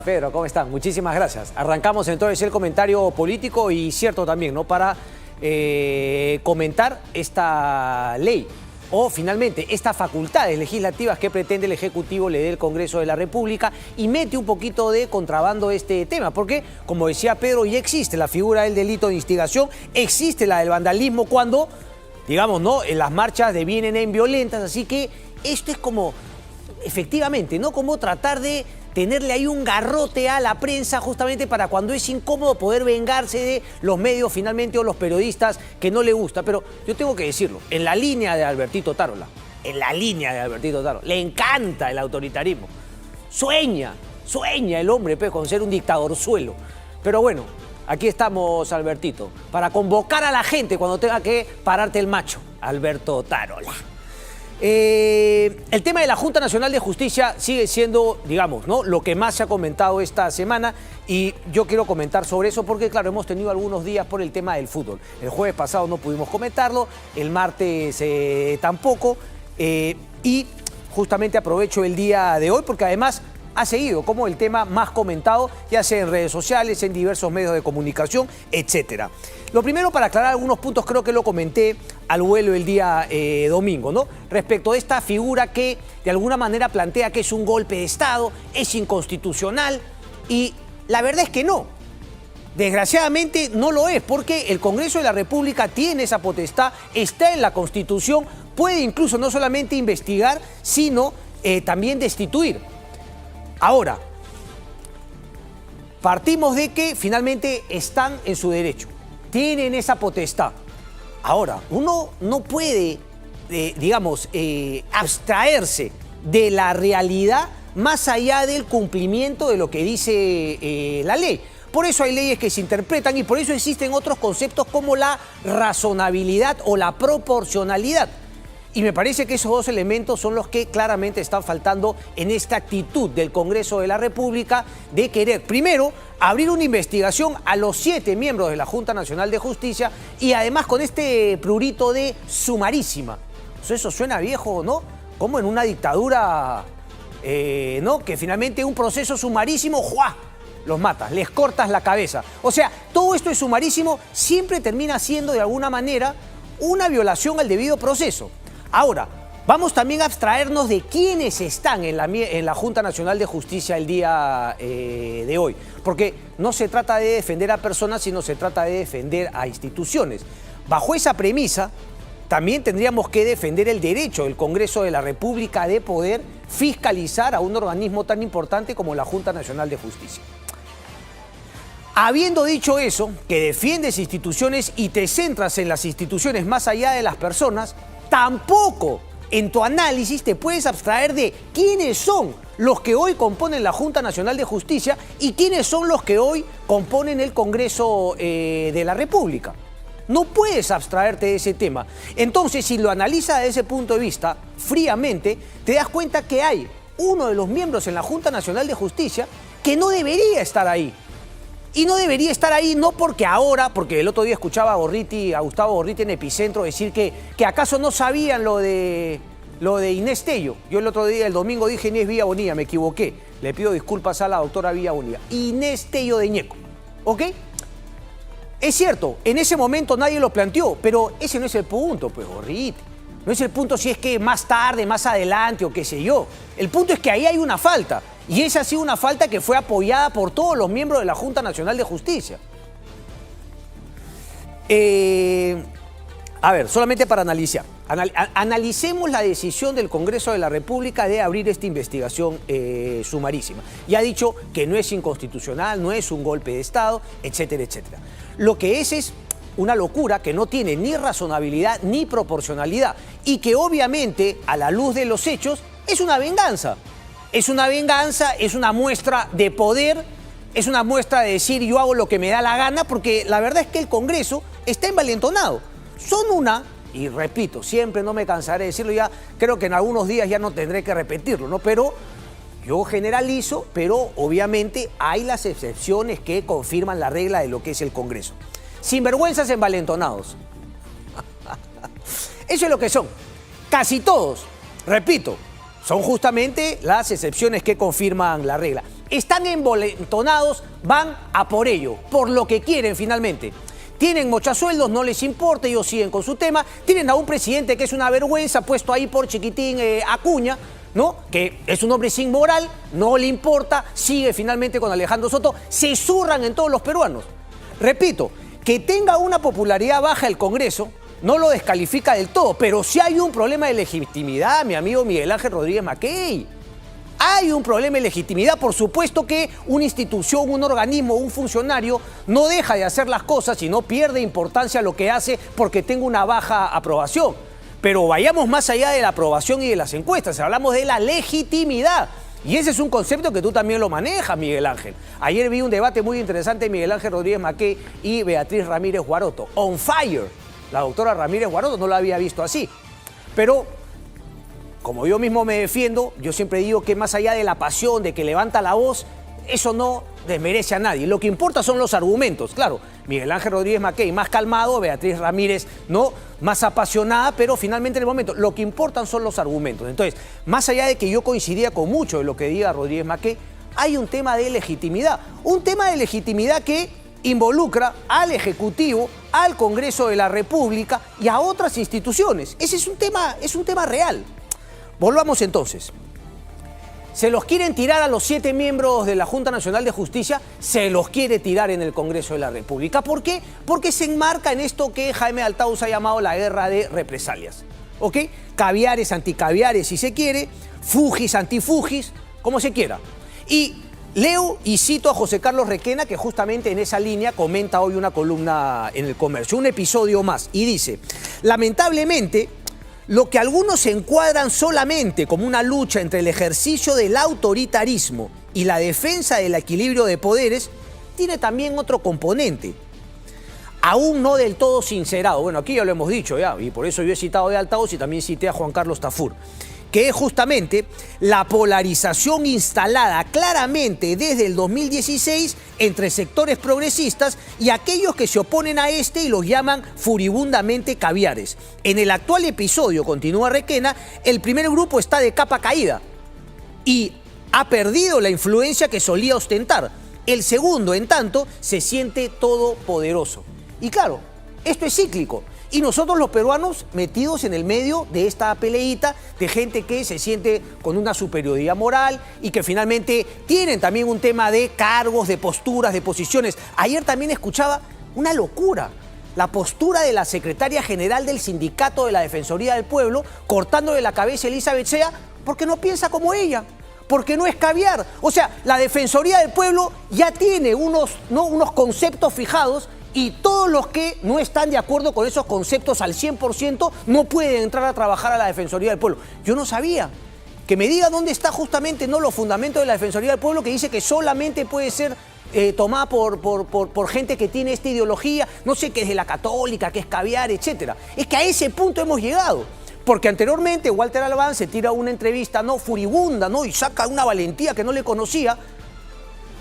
Pedro, ¿cómo están? Muchísimas gracias. Arrancamos entonces el comentario político y cierto también, ¿no? Para comentar esta ley o finalmente estas facultades legislativas que pretende el Ejecutivo le dé el Congreso de la República y mete un poquito de contrabando este tema, porque como decía Pedro, ya existe la figura del delito de instigación, existe la del vandalismo cuando, digamos, ¿no? En las marchas devienen en violentas, así que esto es como, efectivamente, ¿no? Como tratar de tenerle ahí un garrote a la prensa justamente para cuando es incómodo poder vengarse de los medios finalmente o los periodistas que no le gusta. Pero yo tengo que decirlo, en la línea de Albertito Tarola, le encanta el autoritarismo. Sueña el hombre pues, con ser un dictadorzuelo. Pero bueno, aquí estamos, Albertito, para convocar a la gente cuando tenga que pararte el macho, Alberto Tarola. El tema de la Junta Nacional de Justicia sigue siendo, digamos, ¿no? Lo que más se ha comentado esta semana y yo quiero comentar sobre eso porque, claro, hemos tenido algunos días por el tema del fútbol. El jueves pasado no pudimos comentarlo, el martes tampoco y justamente aprovecho el día de hoy porque además ha seguido como el tema más comentado, ya sea en redes sociales, en diversos medios de comunicación, etcétera. Lo primero, para aclarar algunos puntos, creo que lo comenté al vuelo el día domingo, ¿no? Respecto a esta figura que de alguna manera plantea que es un golpe de Estado, es inconstitucional, y la verdad es que no. Desgraciadamente no lo es, porque el Congreso de la República tiene esa potestad, está en la Constitución, puede incluso no solamente investigar, sino también destituir. Ahora, partimos de que finalmente están en su derecho, tienen esa potestad. Ahora, uno no puede, digamos, abstraerse de la realidad más allá del cumplimiento de lo que dice la ley. Por eso hay leyes que se interpretan y por eso existen otros conceptos como la razonabilidad o la proporcionalidad. Y me parece que esos dos elementos son los que claramente están faltando en esta actitud del Congreso de la República de querer, primero, abrir una investigación a los 7 miembros de la Junta Nacional de Justicia y además con este prurito de sumarísima. Eso suena viejo, ¿no? Como en una dictadura, ¿no? Que finalmente un proceso sumarísimo, ¡juá!, los matas, les cortas la cabeza. O sea, todo esto es sumarísimo, siempre termina siendo de alguna manera una violación al debido proceso. Ahora, vamos también a abstraernos de quiénes están en la Junta Nacional de Justicia el día de hoy, porque no se trata de defender a personas, sino se trata de defender a instituciones. Bajo esa premisa, también tendríamos que defender el derecho del Congreso de la República de poder fiscalizar a un organismo tan importante como la Junta Nacional de Justicia. Habiendo dicho eso, que defiendes instituciones y te centras en las instituciones más allá de las personas, tampoco en tu análisis te puedes abstraer de quiénes son los que hoy componen la Junta Nacional de Justicia y quiénes son los que hoy componen el Congreso de la República. No puedes abstraerte de ese tema. Entonces, si lo analizas desde ese punto de vista, fríamente, te das cuenta que hay uno de los miembros en la Junta Nacional de Justicia que no debería estar ahí. Y no debería estar ahí no porque ahora, porque el otro día escuchaba a Gustavo Gorriti en Epicentro decir que acaso no sabían lo de Inés Tello. Yo el otro día, el domingo, dije Inés Villa-Bonilla, me equivoqué. Le pido disculpas a la doctora Villa-Bonilla. Inés Tello de Ñeco, ¿ok? Es cierto, en ese momento nadie lo planteó, pero ese no es el punto, pues, Gorriti. No es el punto si es que más tarde, más adelante o qué sé yo. El punto es que ahí hay una falta. Y esa ha sido una falta que fue apoyada por todos los miembros de la Junta Nacional de Justicia. A ver, solamente para analizar. Analicemos la decisión del Congreso de la República de abrir esta investigación sumarísima. Ya ha dicho que no es inconstitucional, no es un golpe de Estado, etcétera, etcétera. Lo que es una locura que no tiene ni razonabilidad ni proporcionalidad y que obviamente, a la luz de los hechos, es una venganza. Es una venganza, es una muestra de poder, es una muestra de decir yo hago lo que me da la gana, porque la verdad es que el Congreso está envalentonado. Y repito, siempre no me cansaré de decirlo, ya creo que en algunos días ya no tendré que repetirlo, ¿no? Pero yo generalizo, pero obviamente hay las excepciones que confirman la regla de lo que es el Congreso. Sinvergüenzas envalentonados. Eso es lo que son. Casi todos, repito, son justamente las excepciones que confirman la regla. están envalentonados, van a por ello, por lo que quieren finalmente. Tienen mochasueldos, no les importa, ellos siguen con su tema. Tienen a un presidente que es una vergüenza, puesto ahí por chiquitín Acuña, ¿no? Que es un hombre sin moral, no le importa, sigue finalmente con Alejandro Soto. Se zurran en todos los peruanos. Repito, que tenga una popularidad baja el Congreso no lo descalifica del todo, pero sí hay un problema de legitimidad, mi amigo Miguel Ángel Rodríguez Mackey. Hay un problema de legitimidad. Por supuesto que una institución, un organismo, un funcionario no deja de hacer las cosas y no pierde importancia lo que hace porque tenga una baja aprobación. Pero vayamos más allá de la aprobación y de las encuestas. Hablamos de la legitimidad. Y ese es un concepto que tú también lo manejas, Miguel Ángel. Ayer vi un debate muy interesante de Miguel Ángel Rodríguez Mackey y Beatriz Ramírez Guaroto. On fire. La doctora Ramírez Guaroto no la había visto así. Pero como yo mismo me defiendo, yo siempre digo que más allá de la pasión, de que levanta la voz, eso no desmerece a nadie. Lo que importa son los argumentos. Claro, Miguel Ángel Rodríguez Mackey más calmado, Beatriz Ramírez no, más apasionada, pero finalmente en el momento lo que importan son los argumentos. Entonces, más allá de que yo coincidía con mucho de lo que diga Rodríguez Mackey, hay un tema de legitimidad. Un tema de legitimidad que involucra al Ejecutivo, al Congreso de la República y a otras instituciones. Ese es un tema real. Volvamos entonces. Se los quieren tirar a los 7 miembros de la Junta Nacional de Justicia, se los quiere tirar en el Congreso de la República. ¿Por qué? Porque se enmarca en esto que Jaime Althaus ha llamado la guerra de represalias. ¿Ok? Caviares, anticaviares, si se quiere, fugis, antifugis, como se quiera. Y leo y cito a José Carlos Requena, que justamente en esa línea comenta hoy una columna en El Comercio, un episodio más, y dice: lamentablemente, lo que algunos encuadran solamente como una lucha entre el ejercicio del autoritarismo y la defensa del equilibrio de poderes tiene también otro componente, aún no del todo sincerado. Bueno, aquí ya lo hemos dicho ya, y por eso yo he citado de Althaus y también cité a Juan Carlos Tafur, que es justamente la polarización instalada claramente desde el 2016 entre sectores progresistas y aquellos que se oponen a este y los llaman furibundamente caviares. En el actual episodio, continúa Requena, el primer grupo está de capa caída y ha perdido la influencia que solía ostentar. El segundo, en tanto, se siente todopoderoso. Y claro, esto es cíclico. Y nosotros los peruanos metidos en el medio de esta peleita de gente que se siente con una superioridad moral y que finalmente tienen también un tema de cargos, de posturas, de posiciones. Ayer también escuchaba una locura, la postura de la secretaria general del Sindicato de la Defensoría del Pueblo, cortándole la cabeza a Elizabeth Sea porque no piensa como ella, porque no es caviar. O sea, la Defensoría del Pueblo ya tiene unos conceptos fijados y todos los que no están de acuerdo con esos conceptos al 100% no pueden entrar a trabajar a la Defensoría del Pueblo. Yo no sabía. Que me diga dónde está justamente los fundamentos de la Defensoría del Pueblo, que dice que solamente puede ser tomada por gente que tiene esta ideología, no sé, que es de la católica, que es caviar, etc. Es que a ese punto hemos llegado. Porque anteriormente Walter Albán se tira una entrevista furibunda, y saca una valentía que no le conocía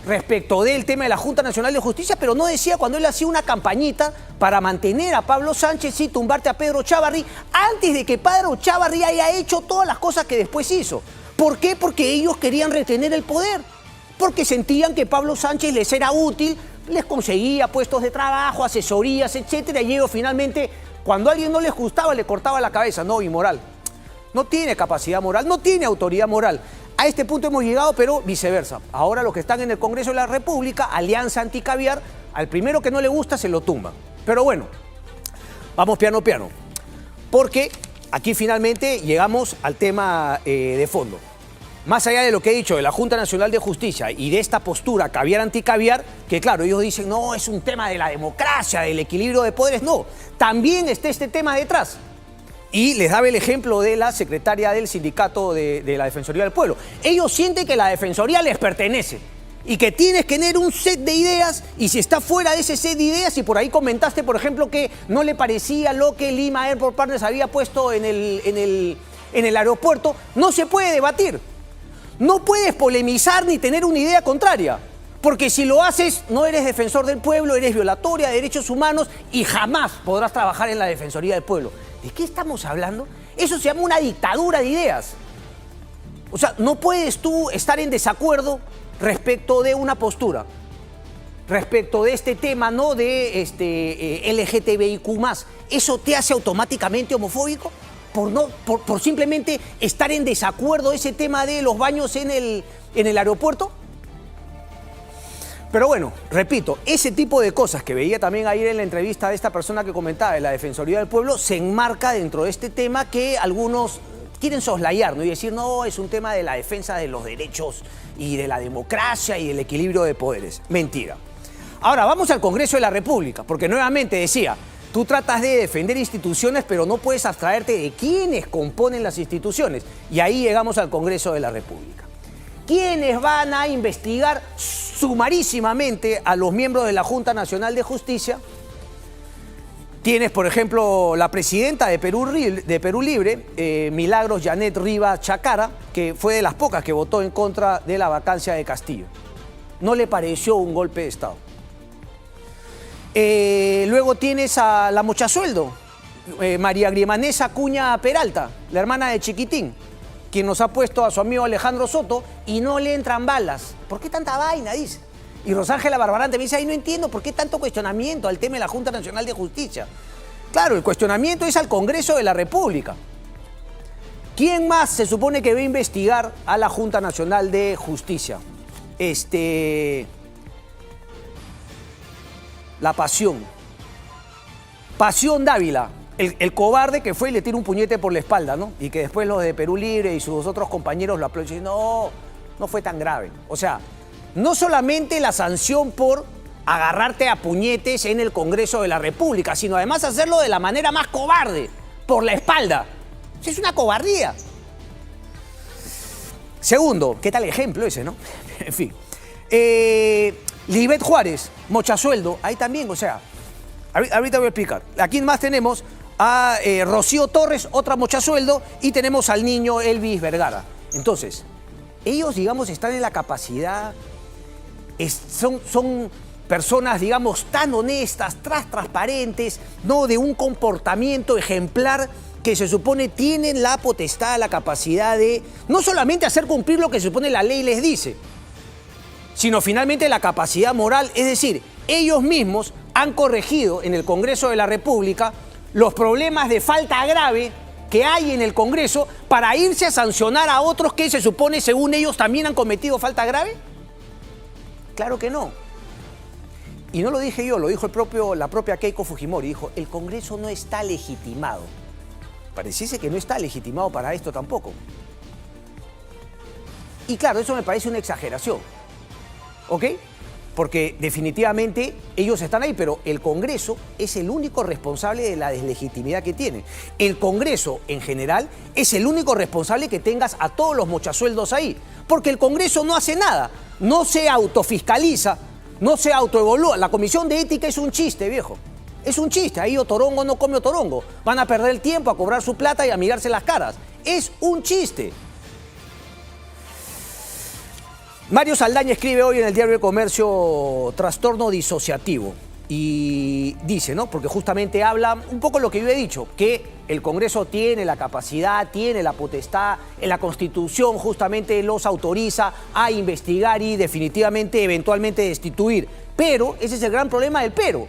respecto del tema de la Junta Nacional de Justicia, pero no decía cuando él hacía una campañita para mantener a Pablo Sánchez y tumbarte a Pedro Chávarri antes de que Pedro Chávarri haya hecho todas las cosas que después hizo. ¿Por qué? Porque ellos querían retener el poder, porque sentían que Pablo Sánchez les era útil, les conseguía puestos de trabajo, asesorías, etcétera, y ellos finalmente, cuando a alguien no les gustaba, le cortaba la cabeza. No, inmoral. No tiene capacidad moral, no tiene autoridad moral. A este punto hemos llegado, pero viceversa. Ahora los que están en el Congreso de la República, Alianza Anticaviar, al primero que no le gusta se lo tumban. Pero bueno, vamos piano piano, porque aquí finalmente llegamos al tema de fondo. Más allá de lo que he dicho de la Junta Nacional de Justicia y de esta postura caviar anticaviar, que claro, ellos dicen, no, es un tema de la democracia, del equilibrio de poderes. No, también está este tema detrás. Y les daba el ejemplo de la secretaria del Sindicato de la Defensoría del Pueblo. Ellos sienten que la Defensoría les pertenece y que tienes que tener un set de ideas, y si está fuera de ese set de ideas, y por ahí comentaste, por ejemplo, que no le parecía lo que Lima Airport Partners había puesto en el aeropuerto, no se puede debatir. No puedes polemizar ni tener una idea contraria, porque si lo haces no eres defensor del pueblo, eres violatoria de derechos humanos y jamás podrás trabajar en la Defensoría del Pueblo. ¿De qué estamos hablando? Eso se llama una dictadura de ideas. O sea, no puedes tú estar en desacuerdo respecto de una postura, respecto de este tema, ¿no?, de LGTBIQ+, ¿eso te hace automáticamente homofóbico? Por simplemente estar en desacuerdo de ese tema de los baños en el aeropuerto. Pero bueno, repito, ese tipo de cosas que veía también ayer en la entrevista de esta persona que comentaba de la Defensoría del Pueblo se enmarca dentro de este tema que algunos quieren soslayar, ¿no?, y decir, no, es un tema de la defensa de los derechos y de la democracia y del equilibrio de poderes. Mentira. Ahora, vamos al Congreso de la República, porque nuevamente decía, tú tratas de defender instituciones, pero no puedes abstraerte de quiénes componen las instituciones. Y ahí llegamos al Congreso de la República. ¿Quiénes van a investigar sumarísimamente a los miembros de la Junta Nacional de Justicia? Tienes, por ejemplo, la presidenta de Perú Libre, Milagros Janet Rivas Chacara, que fue de las pocas que votó en contra de la vacancia de Castillo. No le pareció un golpe de Estado. Luego tienes a la mochasueldo, María Grimanesa Acuña Peralta, la hermana de Chiquitín, quien nos ha puesto a su amigo Alejandro Soto y no le entran balas. ¿Por qué tanta vaina?, dice. Y Rosángela Barbarante me dice, ay, no entiendo por qué tanto cuestionamiento al tema de la Junta Nacional de Justicia. Claro, el cuestionamiento es al Congreso de la República. ¿Quién más se supone que va a investigar a la Junta Nacional de Justicia? La Pasión. Pasión Dávila, el cobarde que fue y le tira un puñete por la espalda, ¿no? Y que después los de Perú Libre y sus otros compañeros lo aplauden y dicen, no, no fue tan grave. O sea, no solamente la sanción por agarrarte a puñetes en el Congreso de la República, sino además hacerlo de la manera más cobarde, por la espalda. Es una cobardía. Segundo, ¿qué tal ejemplo ese, no? En fin. Lisbeth Juárez, mochasueldo, ahí también, o sea, ahorita voy a explicar. Aquí más tenemos a Rocío Torres, otra mochasueldo, y tenemos al niño Elvis Vergara. Entonces, ellos, digamos, están en la capacidad, son personas, digamos, tan honestas, transparentes, ¿no?, de un comportamiento ejemplar que se supone tienen la potestad, la capacidad de no solamente hacer cumplir lo que se supone la ley les dice, sino finalmente la capacidad moral, es decir, ellos mismos han corregido en el Congreso de la República los problemas de falta grave que hay en el Congreso para irse a sancionar a otros que se supone, según ellos, también han cometido falta grave. Claro que no. Y no lo dije yo, lo dijo la propia Keiko Fujimori, dijo, el Congreso no está legitimado. Pareciese que no está legitimado para esto tampoco. Y claro, eso me parece una exageración. ¿Ok? Porque definitivamente ellos están ahí, pero el Congreso es el único responsable de la deslegitimidad que tiene. El Congreso, en general, es el único responsable que tengas a todos los mochasueldos ahí. Porque el Congreso no hace nada, no se autofiscaliza, no se autoevalúa. La Comisión de Ética es un chiste, viejo. Es un chiste. Ahí Otorongo no come Otorongo. Van a perder el tiempo a cobrar su plata y a mirarse las caras. Es un chiste. Mario Saldaña escribe hoy en el Diario de Comercio trastorno disociativo y dice, ¿no?, porque justamente habla un poco lo que yo he dicho, que el Congreso tiene la capacidad, tiene la potestad, en la Constitución justamente los autoriza a investigar y definitivamente, eventualmente destituir. Pero ese es el gran problema del pero,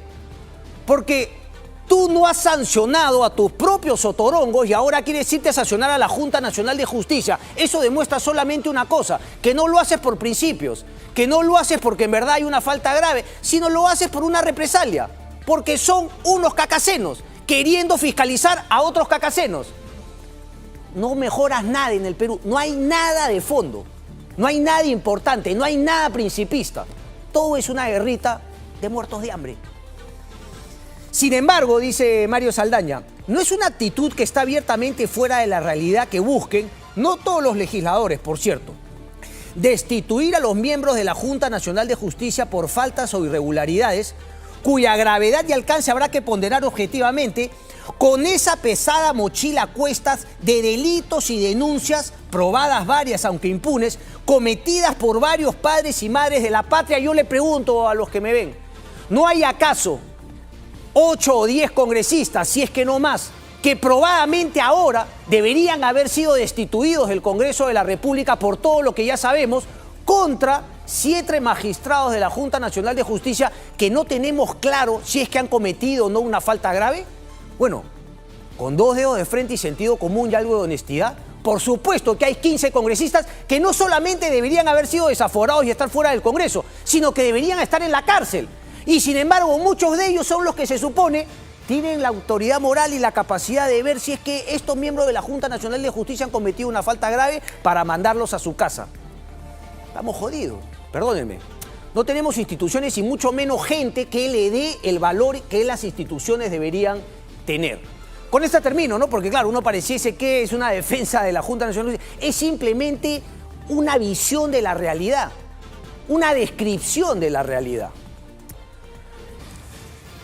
porque tú no has sancionado a tus propios otorongos y ahora quieres irte a sancionar a la Junta Nacional de Justicia. Eso demuestra solamente una cosa, que no lo haces por principios, que no lo haces porque en verdad hay una falta grave, sino lo haces por una represalia, porque son unos cacacenos queriendo fiscalizar a otros cacacenos. No mejoras nada en el Perú, no hay nada de fondo, no hay nada importante, no hay nada principista. Todo es una guerrita de muertos de hambre. Sin embargo, dice Mario Saldaña, no es una actitud que está abiertamente fuera de la realidad que busquen, no todos los legisladores, por cierto, destituir a los miembros de la Junta Nacional de Justicia por faltas o irregularidades, cuya gravedad y alcance habrá que ponderar objetivamente, con esa pesada mochila a cuestas de delitos y denuncias, probadas varias aunque impunes, cometidas por varios padres y madres de la patria. Yo le pregunto a los que me ven, ¿no hay acaso 8 o 10 congresistas, si es que no más, que probadamente ahora deberían haber sido destituidos del Congreso de la República por todo lo que ya sabemos, contra 7 magistrados de la Junta Nacional de Justicia que no tenemos claro si es que han cometido o no una falta grave? Bueno, con 2 dedos de frente y sentido común y algo de honestidad, por supuesto que hay 15 congresistas que no solamente deberían haber sido desaforados y estar fuera del Congreso, sino que deberían estar en la cárcel. Y sin embargo, muchos de ellos son los que se supone tienen la autoridad moral y la capacidad de ver si es que estos miembros de la Junta Nacional de Justicia han cometido una falta grave para mandarlos a su casa. Estamos jodidos, perdónenme. No tenemos instituciones y mucho menos gente que le dé el valor que las instituciones deberían tener. Con esta termino, ¿no? Porque claro, uno pareciese que es una defensa de la Junta Nacional de Justicia. Es simplemente una visión de la realidad, una descripción de la realidad.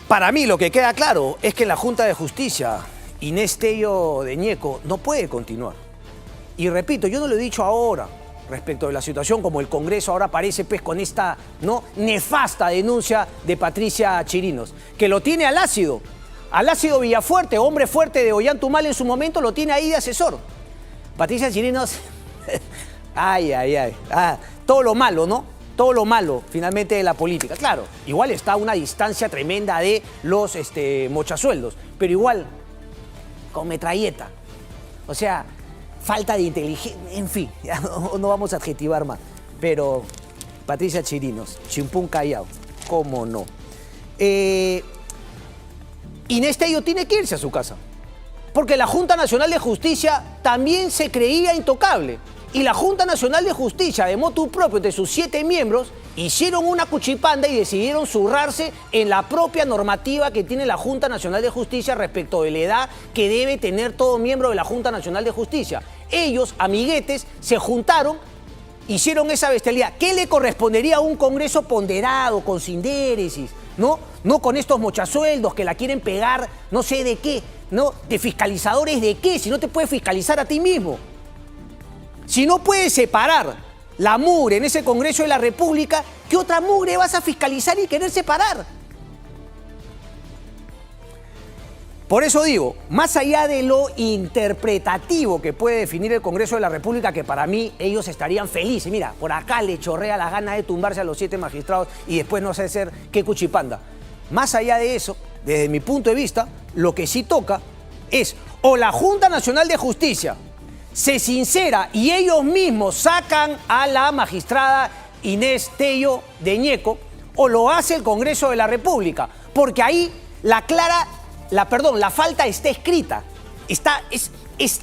Para mí lo que queda claro es que la Junta de Justicia, Inés Tello de Ñeco, no puede continuar. Y repito, yo no lo he dicho ahora respecto de la situación, como el Congreso ahora aparece pues con esta nefasta denuncia de Patricia Chirinos, que lo tiene al ácido Villafuerte, hombre fuerte de Ollantaytambo en su momento, lo tiene ahí de asesor. Patricia Chirinos, todo lo malo, ¿no? Todo lo malo, finalmente, de la política. Claro, igual está a una distancia tremenda de los mochasueldos, pero igual, con metralleta. O sea, falta de inteligencia, en fin, ya no vamos a adjetivar más. Pero Patricia Chirinos, chimpún callao, ¿cómo no? Inés Tello tiene que irse a su casa, porque la Junta Nacional de Justicia también se creía intocable. Y la Junta Nacional de Justicia, de motu propio, de sus 7 miembros, hicieron una cuchipanda y decidieron zurrarse en la propia normativa que tiene la Junta Nacional de Justicia respecto de la edad que debe tener todo miembro de la Junta Nacional de Justicia. Ellos, amiguetes, se juntaron, hicieron esa bestialidad. ¿Qué le correspondería a un Congreso ponderado, con sindéresis, ¿no? No con estos mochasueldos que la quieren pegar, no sé de qué, ¿no? ¿De fiscalizadores de qué? Si no te puedes fiscalizar a ti mismo. Si no puedes separar la mugre en ese Congreso de la República, ¿qué otra mugre vas a fiscalizar y querer separar? Por eso digo, más allá de lo interpretativo que puede definir el Congreso de la República, que para mí ellos estarían felices. Mira, por acá le chorrea la gana de tumbarse a los 7 magistrados y después no sé hacer qué cuchipanda. Más allá de eso, desde mi punto de vista, lo que sí toca es o la Junta Nacional de Justicia se sincera y ellos mismos sacan a la magistrada Inés Tello de Ñeco, o lo hace el Congreso de la República, porque ahí la falta está escrita, es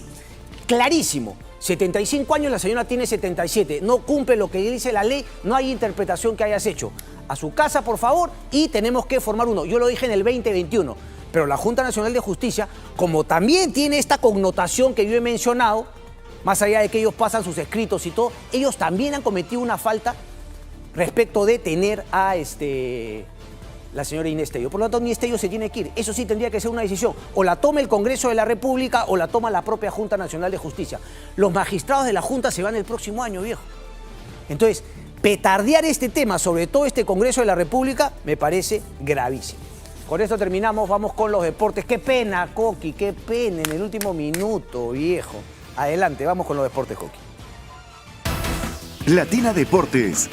clarísimo. 75 años, la señora tiene 77, no cumple lo que dice la ley, no hay interpretación que hayas hecho. A su casa, por favor, y tenemos que formar uno. Yo lo dije en el 2021, pero la Junta Nacional de Justicia, como también tiene esta connotación que yo he mencionado, más allá de que ellos pasan sus escritos y todo, ellos también han cometido una falta respecto de tener a la señora Inés Tello. Por lo tanto, Inés Tello se tiene que ir. Eso sí tendría que ser una decisión. O la toma el Congreso de la República o la toma la propia Junta Nacional de Justicia. Los magistrados de la Junta se van el próximo año, viejo. Entonces, petardear este tema, sobre todo este Congreso de la República, me parece gravísimo. Con esto terminamos, vamos con los deportes. Qué pena, Coqui, qué pena en el último minuto, viejo. Adelante, vamos con los deportes, Coqui. Latina Deportes,